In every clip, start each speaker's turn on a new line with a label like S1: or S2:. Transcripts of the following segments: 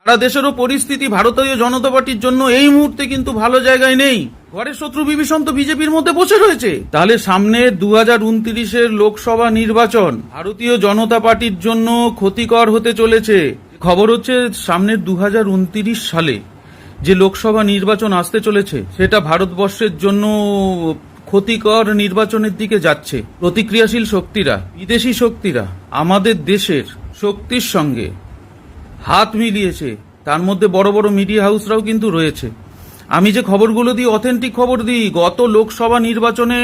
S1: সারা দেশেরও পরিস্থিতি ভারতীয় জনতা পার্টির জন্য এই মুহূর্তে কিন্তু ভালো জায়গায় নেই। ঘরের শত্রু বিভীষণ তো বিজেপির মধ্যে বসে রয়েছে। তাহলে সামনে 2029-এর লোকসভা নির্বাচন ভারতীয় জনতা পার্টির জন্য ক্ষতিকর হতে চলেছে। খবর হচ্ছে সামনের 2029 সালে যে লোকসভা নির্বাচন আসতে চলেছে সেটা ভারতবর্ষের জন্য ক্ষতিকর নির্বাচনের দিকে যাচ্ছে। প্রতিক্রিয়াশীল শক্তিরা, বিদেশি শক্তিরা আমাদের দেশের শক্তির সঙ্গে হাত মিলিয়েছে। তার মধ্যে বড় বড় মিডিয়া হাউসরাও কিন্তু রয়েছে। আমি যে খবরগুলো দিই অথেন্টিক খবর দিই। গত লোকসভা নির্বাচনে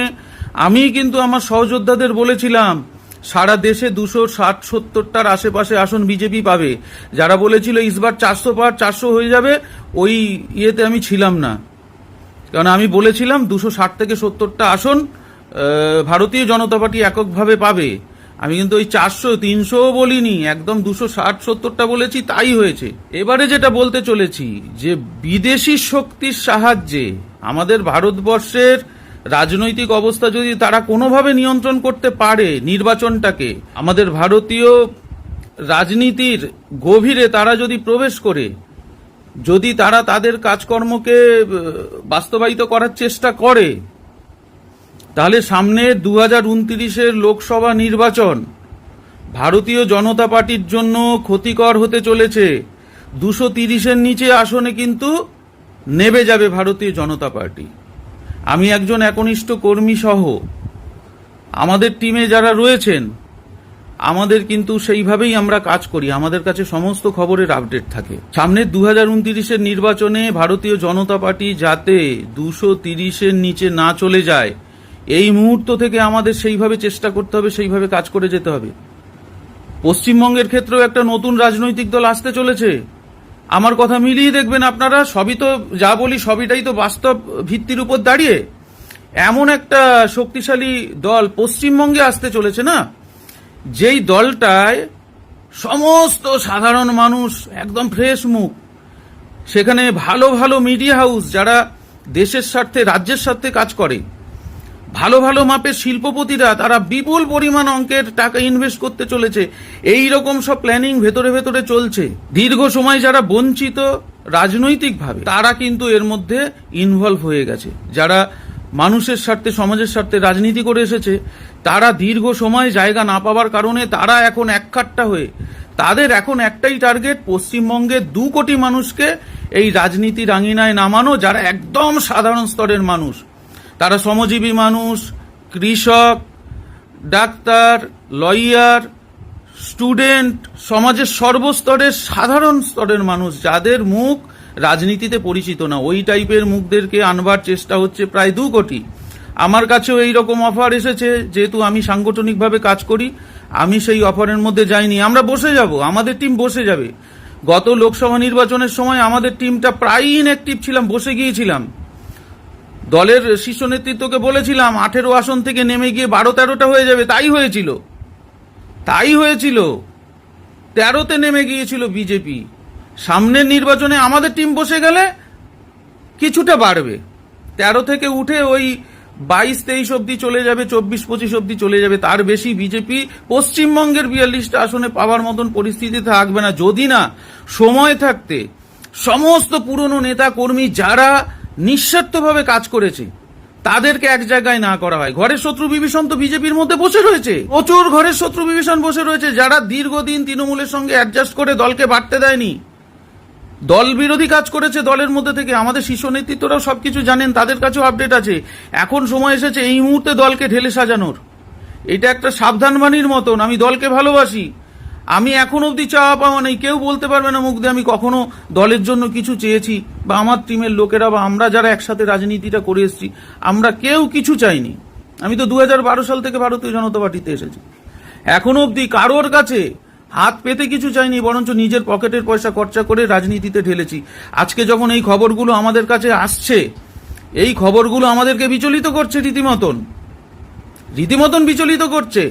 S1: আমি কিন্তু আমার সহযোদ্ধাদের বলেছিলাম সারা দেশে 260-70টার আশেপাশে আসন বিজেপি পাবে। যারা বলেছিল ইসবার 400 পার 400 হয়ে যাবে, ওই ইয়েতে আমি ছিলাম না। কারণ আমি বলেছিলাম 260 থেকে 70টা আসন ভারতীয় জনতা পার্টি এককভাবে পাবে। আমি কিন্তু ওই 400-300 বলিনি, একদম 260-70টা বলেছি, তাই হয়েছে। এবারে যেটা বলতে চলেছি যে বিদেশি শক্তির সাহায্যে আমাদের ভারতবর্ষের রাজনৈতিক অবস্থা যদি তারা কোনোভাবে নিয়ন্ত্রণ করতে পারে নির্বাচনটাকে, আমাদের ভারতীয় রাজনীতির গভীরে তারা যদি প্রবেশ করে, যদি তারা তাদের কাজকর্মকে বাস্তবায়িত করার চেষ্টা করে, তাহলে সামনে 2029-এর লোকসভা নির্বাচন ভারতীয় জনতা পার্টির জন্য ক্ষতিকর হতে চলেছে। 230-এর নিচে আসনে কিন্তু নেমে যাবে ভারতীয় জনতা পার্টি। আমি একজন একনিষ্ঠ কর্মী সহ আমাদের টিমে যারা রয়েছেন, আমাদের কিন্তু সেইভাবেই আমরা কাজ করি। আমাদের কাছে সমস্ত খবরের আপডেট থাকে। সামনের 2029-এর নির্বাচনে ভারতীয় জনতা পার্টি যাতে 230-এর নিচে না চলে যায়, এই মুহূর্ত থেকে আমাদের সেইভাবে চেষ্টা করতে হবে, সেইভাবে কাজ করে যেতে হবে। পশ্চিমবঙ্গের ক্ষেত্রেও একটা নতুন রাজনৈতিক দল আসতে চলেছে। আমার কথা মিলিয়ে দেখবেন আপনারা, সবই তো যা বলি সবইটাই তো বাস্তব ভিত্তির উপর দাঁড়িয়ে। এমন একটা শক্তিশালী দল পশ্চিমবঙ্গে আসতে চলেছে না, যেই দলটায় সমস্ত সাধারণ মানুষ একদম ফ্রেশ মুখ, সেখানে ভালো ভালো মিডিয়া হাউস যারা দেশের স্বার্থে রাজ্যের স্বার্থে কাজ করে, ভালো ভালো মাপের শিল্পপতিরা তারা বিপুল পরিমাণ অঙ্কের টাকা ইনভেস্ট করতে চলেছে। এই রকম সব প্ল্যানিং ভেতরে ভেতরে চলছে। দীর্ঘ সময় যারা বঞ্চিত রাজনৈতিকভাবে, তারা কিন্তু এর মধ্যে ইনভলভ হয়ে গেছে। যারা মানুষের স্বার্থে সমাজের স্বার্থে রাজনীতি করে এসেছে, তারা দীর্ঘ সময় জায়গা না পাওয়ার কারণে তারা এখন এককাট্টা হয়ে, তাদের এখন একটাই টার্গেট, পশ্চিমবঙ্গের 2 কোটি মানুষকে এই রাজনীতির আঙিনায় নামানো, যারা একদম সাধারণ স্তরের মানুষ। তারা শ্রমজীবী মানুষ, কৃষক, ডাক্তার, লয়ার, স্টুডেন্ট, সমাজের সর্বস্তরের সাধারণ স্তরের মানুষ, যাদের মুখ রাজনীতিতে পরিচিত না, ওই টাইপের মুখদেরকে আনবার চেষ্টা হচ্ছে প্রায় 2 কোটি। আমার কাছেও এই রকম অফার এসেছে। যেহেতু আমি সাংগঠনিকভাবে কাজ করি, আমি সেই অফারের মধ্যে যাইনি। আমরা বসে যাব, আমাদের টিম বসে যাবে। গত লোকসভা নির্বাচনের সময় আমাদের টিমটা প্রায় ইনঅ্যাক্টিভ ছিলাম, বসে গিয়েছিলাম। দলের শীর্ষ নেতৃত্বকে বলেছিলাম 18 আসন থেকে নেমে গিয়ে 12-13টা হয়ে যাবে, তাই হয়েছিল। 13তে নেমে গিয়েছিল বিজেপি। সামনের নির্বাচনে আমাদের টিম বসে গেলে কিছুটা বাড়বে, 13 থেকে উঠে ওই 22-23 অব্দি চলে যাবে, 24-25 অব্দি চলে যাবে। তার বেশি বিজেপি পশ্চিমবঙ্গের 42টা আসনে পাওয়ার মতন পরিস্থিতি থাকবে না, যদি না সময় থাকতে সমস্ত পুরনো নেতা কর্মী যারা নিঃস্বার্থভাবে কাজ করেছে তাদেরকে এক জায়গায় না করা হয়। ঘরের শত্রু বিভীষণ তো বিজেপির মধ্যে বসে রয়েছে, প্রচুর ঘরের শত্রু বিভীষণ বসে রয়েছে, যারা দীর্ঘদিন তৃণমূলের সঙ্গে অ্যাডজাস্ট করে দলকে বাড়তে দেয়নি, দল বিরোধী কাজ করেছে দলের মধ্যে থেকে। আমাদের শীর্ষ নেতৃত্বরাও সবকিছু জানেন, তাদের কাছেও আপডেট আছে। এখন সময় এসেছে এই মুহূর্তে দলকে ঢেলে সাজানোর। এটা একটা সাবধানবাণীর মতন। আমি দলকে ভালোবাসি, আমি এখন অবধি চাওয়া পাওয়া নেই। কেউ বলতে পারবে না মুখ দিয়ে আমি কখনো দলের জন্য কিছু চেয়েছি, বা আমার টিমের লোকেরা বা আমরা যারা একসাথে রাজনীতিটা করে এসেছি, আমরা কেউ কিছু চাইনি। আমি তো 2012 সাল থেকে ভারতীয় জনতা পার্টিতে এসেছি। এখন অবধি কারোর কাছে হাত পেতে কিছু চাইনি, বরঞ্চ নিজের পকেটের পয়সা খরচা করে রাজনীতিতে ঢেলেছি। আজকে যখন এই খবরগুলো আমাদের কাছে আসছে, এই খবরগুলো আমাদেরকে বিচলিত করছে, রীতিমতন বিচলিত করছে।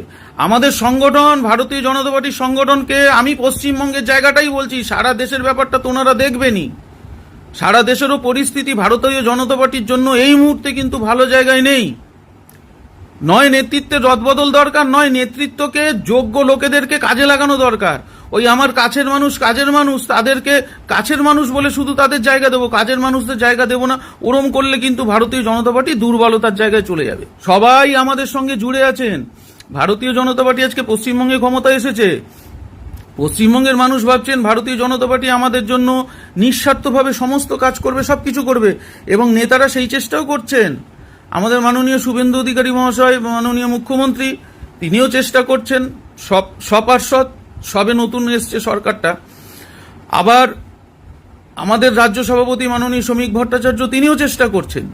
S1: আমাদের সংগঠন, ভারতীয় জনতা পার্টির সংগঠনকে আমি পশ্চিমবঙ্গের জায়গাটাই বলছি, সারা দেশের ব্যাপারটা তো ওনারা দেখবেনই। সারা দেশেরও পরিস্থিতি ভারতীয় জনতা পার্টির জন্য এই মুহূর্তে কিন্তু ভালো জায়গায় নেই। নয় নেতৃত্বের রদবদল দরকার, নয় নেতৃত্বকে যোগ্য লোকেদেরকে কাজে লাগানো দরকার। ওই আমার কাছের মানুষ, কাজের মানুষ, তাদেরকে কাছের মানুষ বলে শুধু তাদের জায়গা দেবো, কাজের মানুষদের জায়গা দেবো না, ওরম করলে কিন্তু ভারতীয় জনতা পার্টি দুর্বলতার জায়গায় চলে যাবে। সবাই আমাদের সঙ্গে জুড়ে আছেন। ভারতীয় জনতা পার্টি আজকে পশ্চিমবঙ্গে ক্ষমতায় এসেছে। পশ্চিমবঙ্গের মানুষ ভাবছেন ভারতীয় জনতা পার্টি আমাদের জন্য নিঃস্বার্থভাবে সমস্ত কাজ করবে, সবকিছু করবে, এবং নেতারা সেই চেষ্টাও করছেন। আমাদের মাননীয় শুভেন্দু অধিকারী মহাশয়, মাননীয় মুখ্যমন্ত্রী, তিনিও চেষ্টা করছেন। সপার্ষদ সবে নতুন এসছে সরকারটা। আবার আমাদের রাজ্য সভাপতি মাননীয় শ্রমিক ভট্টাচার্য, তিনিও চেষ্টা করছেন।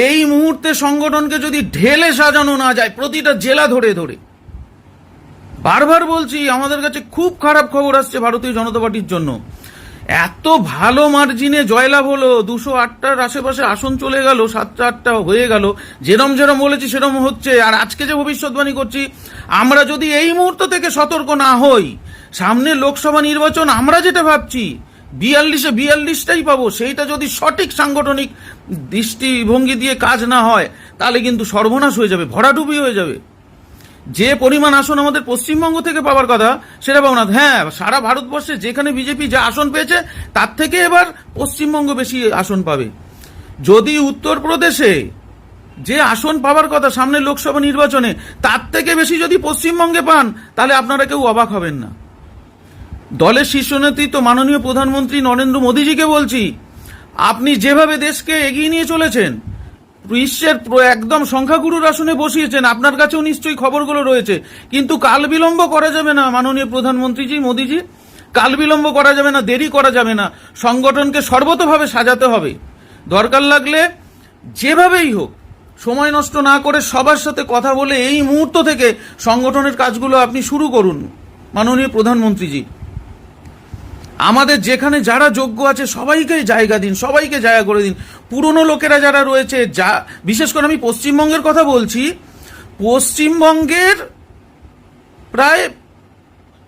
S1: এই মুহূর্তে সংগঠনকে যদি ঢেলে সাজানো না যায় প্রতিটা জেলা ধরে ধরে, বারবার বলছি আমাদের কাছে খুব খারাপ খবর আসছে ভারতীয় জনতা পার্টির জন্য। এত ভালো মার্জিনে জয়লাভ হলো, 208টার আশেপাশে আসন চলে গেল, 7-8টা হয়ে গেল, যেরম যেরম বলেছি সেরম হচ্ছে। আর আজকে যে ভবিষ্যৎবাণী করছি, আমরা যদি এই মুহূর্ত থেকে সতর্ক না হই, সামনে লোকসভা নির্বাচন আমরা যেটা ভাবছি 42-42টাই পাবো, সেইটা যদি সঠিক সাংগঠনিক দৃষ্টিভঙ্গি দিয়ে কাজ না হয়, তাহলে কিন্তু সর্বনাশ হয়ে যাবে, ভরাডুবি হয়ে যাবে। যে পরিমাণ আসন আমাদের পশ্চিমবঙ্গ থেকে পাওয়ার কথা সেটা পাবো না। হ্যাঁ, সারা ভারতবর্ষে যেখানে বিজেপি যে আসন পেয়েছে তার থেকে এবার পশ্চিমবঙ্গ বেশি আসন পাবে। যদি উত্তরপ্রদেশে যে আসন পাওয়ার কথা সামনে লোকসভা নির্বাচনে তার থেকে বেশি যদি পশ্চিমবঙ্গে পান, তাহলে আপনারা কেউ অবাক হবেন না। দলের শীর্ষ নেতৃত্ব মাননীয় প্রধানমন্ত্রী নরেন্দ্র মোদীজিকে বলছি, আপনি যেভাবে দেশকে এগিয়ে নিয়ে চলেছেন, বিশ্বের একদম সংখ্যাগুরুর আসনে বসিয়েছেন, আপনার কাছেও নিশ্চয়ই খবরগুলো রয়েছে, কিন্তু কাল বিলম্ব করা যাবে না মাননীয় প্রধানমন্ত্রীজি, মোদীজি, কাল বিলম্ব করা যাবে না, দেরি করা যাবে না। সংগঠনকে সর্বতোভাবে সাজাতে হবে। দরকার লাগলে যেভাবেই হোক সময় নষ্ট না করে সবার সাথে কথা বলে এই মুহূর্ত থেকে সংগঠনের কাজগুলো আপনি শুরু করুন। মাননীয় প্রধানমন্ত্রীজি, আমাদের যেখানে যারা যোগ্য আছে সবাইকে জায়গা দিন, সবাইকে জায়গা করে দিন। পুরনো লোকেরা যারা রয়েছে, যা বিশেষ করে আমি পশ্চিমবঙ্গের কথা বলছি, পশ্চিমবঙ্গের প্রায়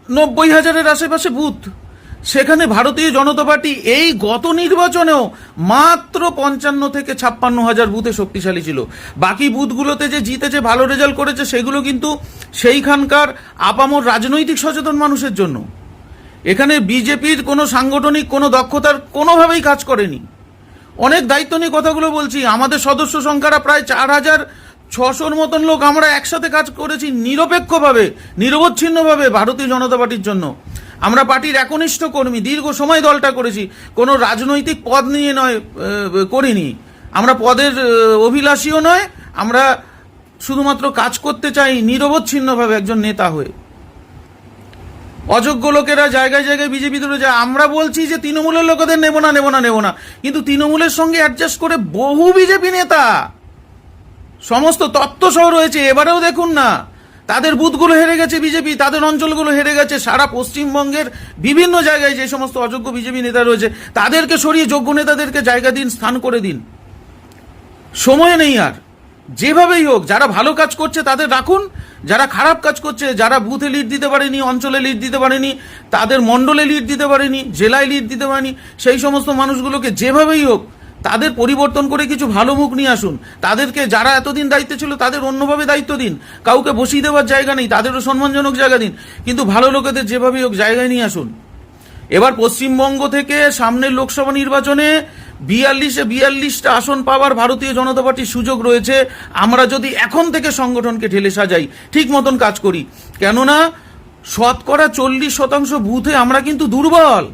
S1: 90,000-এর আশেপাশে বুথ, সেখানে ভারতীয় জনতা পার্টি এই গত নির্বাচনেও মাত্র 55,000-56,000 বুথে শক্তিশালী ছিল। বাকি বুথগুলোতে যে জিতেছে, ভালো রেজাল্ট করেছে, সেগুলো কিন্তু সেইখানকার আপামর রাজনৈতিক সচেতন মানুষের জন্য। এখানে বিজেপির কোনো সাংগঠনিক কোনো দক্ষতার কোনোভাবেই কাজ করেনি। অনেক দায়িত্ব নিয়ে কথাগুলো বলছি। আমাদের সদস্য সংখ্যারা প্রায় 4,600-র মতন লোক আমরা একসাথে কাজ করেছি নিরপেক্ষভাবে, নিরবচ্ছিন্নভাবে ভারতীয় জনতা পার্টির জন্য। আমরা পার্টির একনিষ্ঠ কর্মী, দীর্ঘ সময় দলটা করেছি, কোনো রাজনৈতিক পদ নিয়ে নয় করিনি। আমরা পদের অভিলাষীও নয়, আমরা শুধুমাত্র কাজ করতে চাই নিরবচ্ছিন্নভাবে একজন নেতা হয়ে। অযোগ্য লোকেরা জায়গায় জায়গায় বিজেপি ধরে যায়। আমরা বলছি যে তৃণমূলের লোকেদের নেব না, কিন্তু তৃণমূলের সঙ্গে অ্যাডজাস্ট করে বহু বিজেপি নেতা সমস্ত তত্ত্ব সহ রয়েছে। এবারেও দেখুন না, তাদের বুথগুলো হেরে গেছে বিজেপি, তাদের অঞ্চলগুলো হেরে গেছে। সারা পশ্চিমবঙ্গের বিভিন্ন জায়গায় যে সমস্ত অযোগ্য বিজেপি নেতা রয়েছে তাদেরকে সরিয়ে যোগ্য নেতাদেরকে জায়গা দিন, স্থান করে দিন। সময় নেই আর। যেভাবেই হোক যারা ভালো কাজ করছে তাদের রাখুন, যারা খারাপ কাজ করছে, যারা বুথে লিড দিতে পারেনি, অঞ্চলে লিড দিতে পারেনি, তাদের মণ্ডলে লিড দিতে পারেনি, জেলায় লিড দিতে পারেনি, সেই সমস্ত মানুষগুলোকে যেভাবেই হোক তাদের পরিবর্তন করে কিছু ভালো মুখ নিয়ে আসুন। তাদেরকে, যারা এতদিন দায়িত্বে ছিল তাদের অন্যভাবে দায়িত্ব দিন। কাউকে বসিয়ে দেওয়ার জায়গা নেই, তাদেরও সম্মানজনক জায়গা দিন, কিন্তু ভালো লোকেদের যেভাবেই হোক জায়গায় নিয়ে আসুন। এবার পশ্চিমবঙ্গ থেকে সামনের লোকসভা নির্বাচনে 42-42টা আসন পাওয়ার ভারতীয় জনতা পার্টির সুযোগ রয়েছে। আমরা যদি এখন থেকে সংগঠনকে ঢেলে সাজাই, ঠিক মতন কাজ করি, কেননা 40% বুথে আমরা কিন্তু দুর্বল।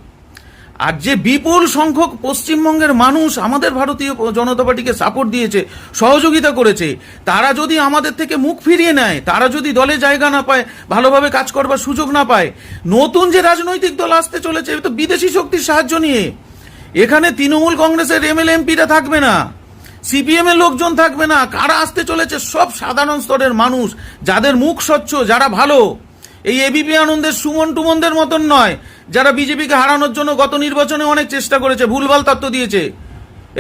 S1: আর যে বিপুল সংখ্যক পশ্চিমবঙ্গের মানুষ আমাদের ভারতীয় জনতা পার্টিকে সাপোর্ট দিয়েছে, সহযোগিতা করেছে, তারা যদি আমাদের থেকে মুখ ফিরিয়ে নেয়, তারা যদি দলে জায়গা না পায়, ভালোভাবে কাজ করবার সুযোগ না পায়, নতুন যে রাজনৈতিক দল আসতে চলেছে তো বিদেশি শক্তির সাহায্য নিয়ে, এখানে তৃণমূল কংগ্রেসের এমএলএ এমপিরা থাকবে না, সিপিএম এর লোকজন থাকবে না। কারা আসতে চলেছে? সব সাধারণ স্তরের মানুষ, যাদের মুখ স্বচ্ছ, যারা ভালো। এই এবিপি আনন্দের সুমন টুমনদের মতন নয়, যারা বিজেপিকে হারানোর জন্য গত নির্বাচনে অনেক চেষ্টা করেছে, ভুলভাল তত্ত্ব দিয়েছে।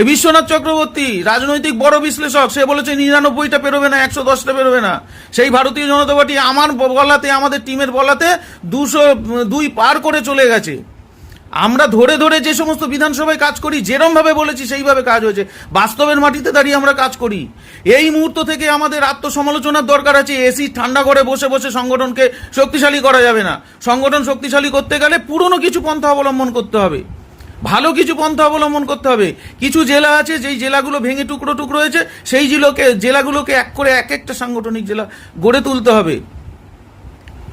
S1: এই বিশ্বনাথ চক্রবর্তী রাজনৈতিক বড় বিশ্লেষক, সে বলেছে 99টা পেরোবে না, 110টা পেরোবে না। সেই ভারতীয় জনতা পার্টি আমার বলাতে, আমাদের টিমের বলাতে 202 পার করে চলে গেছে। আমরা ধরে ধরে যে সমস্ত বিধানসভায় কাজ করি, যেরম ভাবে বলেছি সেইভাবে কাজ হয়েছে, বাস্তবের মাটিতে দাঁড়িয়ে আমরা কাজ করি। এই মুহূর্ত থেকে আমাদের আত্মসমালোচনার দরকার আছে। এসি ঠান্ডা করে বসে বসে সংগঠনকে শক্তিশালী করা যাবে না। সংগঠন শক্তিশালী করতে গেলে পুরনো কিছু পন্থা অবলম্বন করতে হবে, ভালো কিছু পন্থা অবলম্বন করতে হবে। কিছু জেলা আছে যেই জেলাগুলো ভেঙে টুকরো টুকরো হয়েছে, সেই জেলাগুলোকে এক করে এক একটা সাংগঠনিক জেলা গড়ে তুলতে হবে।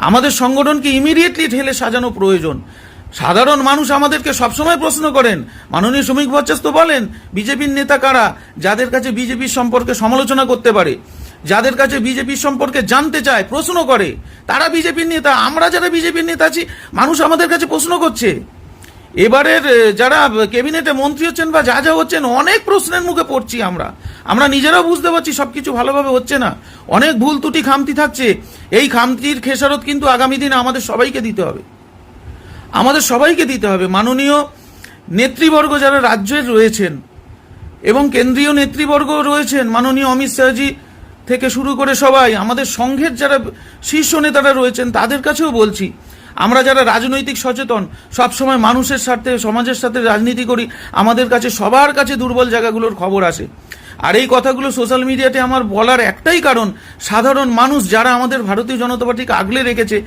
S1: আমাদের সংগঠনকে ইমিডিয়েটলি ঢেলে সাজানো প্রয়োজন। সাধারণ মানুষ আমাদেরকে সবসময় প্রশ্ন করেন, মাননীয় শ্রমিক ভট্টাচার্য বলেন বিজেপির নেতা কারা, যাদের কাছে বিজেপির সম্পর্কে সমালোচনা করতে পারে, যাদের কাছে বিজেপির সম্পর্কে জানতে চায়, প্রশ্ন করে, তারা বিজেপির নেতা। আমরা যারা বিজেপির নেতা আছি, মানুষ আমাদের কাছে প্রশ্ন করছে। এবারের যারা ক্যাবিনেটে মন্ত্রী হচ্ছেন বা যা যা হচ্ছেন, অনেক প্রশ্নের মুখে পড়ছি আমরা নিজেরাও বুঝতে পারছি সবকিছু ভালোভাবে হচ্ছে না, অনেক ভুল ত্রুটি খামতি থাকছে। এই খামতির খেসারত কিন্তু আগামী দিনে আমাদের সবাইকে দিতে হবে, আমাদের সবাইকে দিতে হবে। মাননীয় নেতৃবর্গ যারা রাজ্যের রয়েছেন এবং কেন্দ্রীয় নেতৃবর্গ রয়েছেন, মাননীয় অমিত শাহজি থেকে শুরু করে সবাই, আমাদের সংঘের যারা শীর্ষ নেতারা রয়েছেন, তাদের কাছেও বলছি, আমরা যারা রাজনৈতিক সচেতন, সবসময় মানুষের স্বার্থে, সমাজের সাথে রাজনীতি করি, আমাদের কাছে সবার কাছে দুর্বল জায়গাগুলোর খবর আসে। আর এই কথাগুলো সোশ্যাল মিডিয়াতে আমার বলার একটাই কারণ, সাধারণ মানুষ যারা আমাদের ভারতীয় জনতা পার্টিকে আগলে রেখেছে,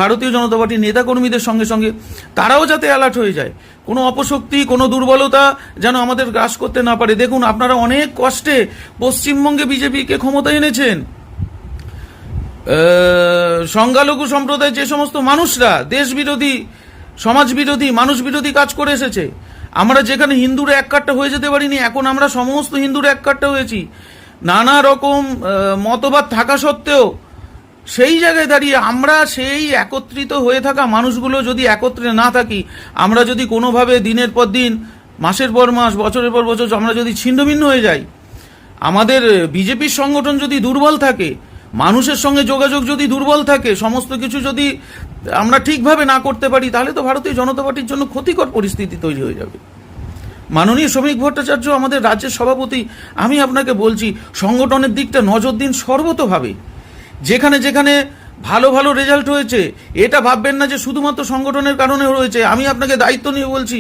S1: ভারতীয় জনতা পার্টির নেতাকর্মীদের সঙ্গে সঙ্গে, তারাও যাতে অ্যালার্ট হয়ে যায়, কোনো অপশক্তি, কোনো দুর্বলতা যেন আমাদের গ্রাস করতে না পারে। দেখুন, আপনারা অনেক কষ্টে পশ্চিমবঙ্গে বিজেপিকে ক্ষমতায় এনেছেন। সংখ্যালঘু সম্প্রদায়ের যে সমস্ত মানুষরা দেশ বিরোধী, সমাজ বিরোধী, মানুষ বিরোধী কাজ করে এসেছে, আমরা যেখানে হিন্দুরা এক কাট্টা হয়ে যেতে পারিনি, এখন আমরা সমস্ত হিন্দুরা এক কাট্টা হয়েছি। নানা রকম মতবাদ থাকা সত্ত্বেও সেই জায়গায় দাঁড়িয়ে আমরা সেই একত্রিত হয়ে থাকা মানুষগুলো যদি একত্রে না থাকি, আমরা যদি কোনোভাবে দিনের পর দিন, মাসের পর মাস, বছরের পর বছর আমরা যদি ছিন্নভিন্ন হয়ে যাই, আমাদের বিজেপির সংগঠন যদি দুর্বল থাকে, মানুষের সঙ্গে যোগাযোগ যদি দুর্বল থাকে, সমস্ত কিছু যদি আমরা ঠিকভাবে না করতে পারি, তাহলে তো ভারতীয় জনতা পার্টির জন্য ক্ষতিকর পরিস্থিতি তৈরি হয়ে যাবে। মাননীয় শ্রমিক ভট্টাচার্য আমাদের রাজ্যের সভাপতি, আমি আপনাকে বলছি, সংগঠনের দিকটা নজর দিন সর্বতোভাবে। যেখানে যেখানে ভালো ভালো রেজাল্ট হয়েছে, এটা ভাববেন না যে শুধুমাত্র সংগঠনের কারণে হয়েছে। আমি আপনাকে দায়িত্ব নিয়ে বলছি,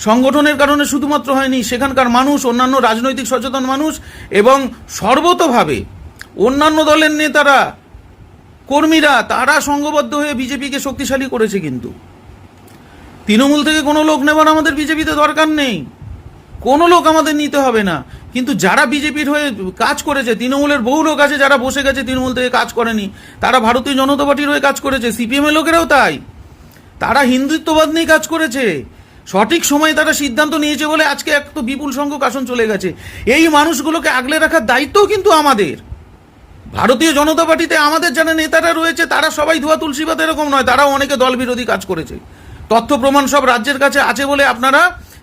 S1: সংগঠনের কারণে শুধুমাত্র হয়নি, সেখানকার মানুষ, অন্যান্য রাজনৈতিক সচেতন মানুষ এবং সর্বতোভাবে অন্যান্য দলের নেতারা, কর্মীরা, তারা সংঘবদ্ধ হয়ে বিজেপিকে শক্তিশালী করেছে। কিন্তু তৃণমূল থেকে কোনো লোক নেবার আমাদের বিজেপিতে দরকার নেই, কোনো লোক আমাদের নিতে হবে না। কিন্তু যারা বিজেপির হয়ে কাজ করেছে, তৃণমূলের বহু লোক আছে যারা বসে গেছে, তৃণমূল থেকে কাজ করেনি, তারা ভারতীয় জনতা পার্টির হয়ে কাজ করেছে। সিপিএমের লোকেরাও তাই, তারা হিন্দুত্ববাদ নিয়ে কাজ করেছে। সঠিক সময়ে তারা সিদ্ধান্ত নিয়েছে বলে আজকে এক তো বিপুল সংখ্যক আসন চলে গেছে। এই মানুষগুলোকে আগলে রাখার দায়িত্বও কিন্তু আমাদের। ভারতীয় জনতা পার্টিতে আমাদের যারা নেতারা রয়েছে, তারা সবাই ধোয়া তুলসী পাতা এরকম নয়, তারাও অনেকে দল বিরোধী কাজ করেছে। তথ্য প্রমাণ সব রাজ্যের কাছে আছে বলে আপনারা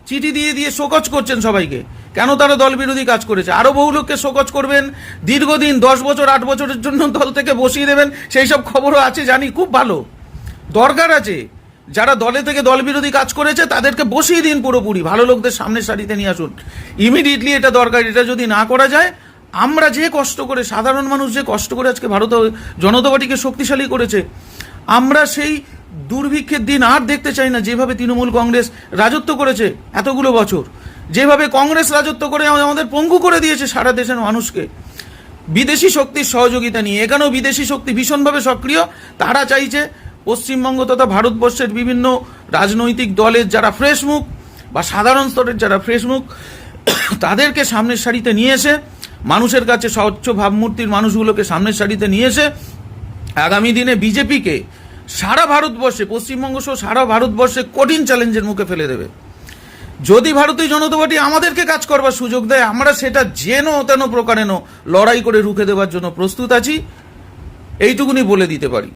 S1: চিঠি দিয়ে দিয়ে শোকজ করছেন সবাইকে, কেন তারা দল বিরোধী কাজ করেছে। আরো বহু লোককে শোকজ করবেন, দীর্ঘদিন 10 বছর 8 বছরের জন্য দল থেকে বসিয়ে দেবেন, সেই সব খবরও আছে, জানি, খুব ভালো। দরকার আছে যারা দলে থেকে দল বিরোধী কাজ করেছে তাদেরকে বসিয়ে দিন পুরোপুরি, ভালো লোকদের সামনের সারিতে নিয়ে আসুন ইমিডিয়েটলি। এটা দরকার। এটা যদি না করা যায়, আমরা যে কষ্ট করে, সাধারণ মানুষ যে কষ্ট করে আজকে ভারতীয় জনতা পার্টিকে শক্তিশালী করেছে, আমরা সেই দুর্ভিক্ষের দিন আর দেখতে চাই না। যেভাবে তৃণমূল কংগ্রেস রাজত্ব করেছে এতগুলো বছর, যেভাবে কংগ্রেস রাজত্ব করে আমাদের পঙ্গু করে দিয়েছে সারা দেশের মানুষকে, বিদেশি শক্তির সহযোগিতা নিয়ে। এখানেও বিদেশি শক্তি ভীষণভাবে সক্রিয়। তারা চাইছে পশ্চিমবঙ্গ তথা ভারতবর্ষের বিভিন্ন রাজনৈতিক দলের যারা ফ্রেশ মুখ বা সাধারণ স্তরের যারা ফ্রেশ মুখ, তাদেরকে সামনের সারিতে নিয়ে এসে, মানুষের কাছে স্বচ্ছ ভাবমূর্তির মানুষগুলোকে সামনের সারিতে নিয়ে এসে আগামী দিনে বিজেপিকে সারা ভারতবর্ষে, পশ্চিমবঙ্গ সহ সারা ভারতবর্ষে কঠিন চ্যালেঞ্জের মুখে ফেলে দেবে। যদি ভারতীয় জনতা পার্টি আমাদেরকে কাজ করবার সুযোগ দেয়, আমরা সেটা যেন তেন প্রকারেণ লড়াই করে রুখে দেওয়ার জন্য প্রস্তুত আছি, এইটুকুনি বলে দিতে পারি।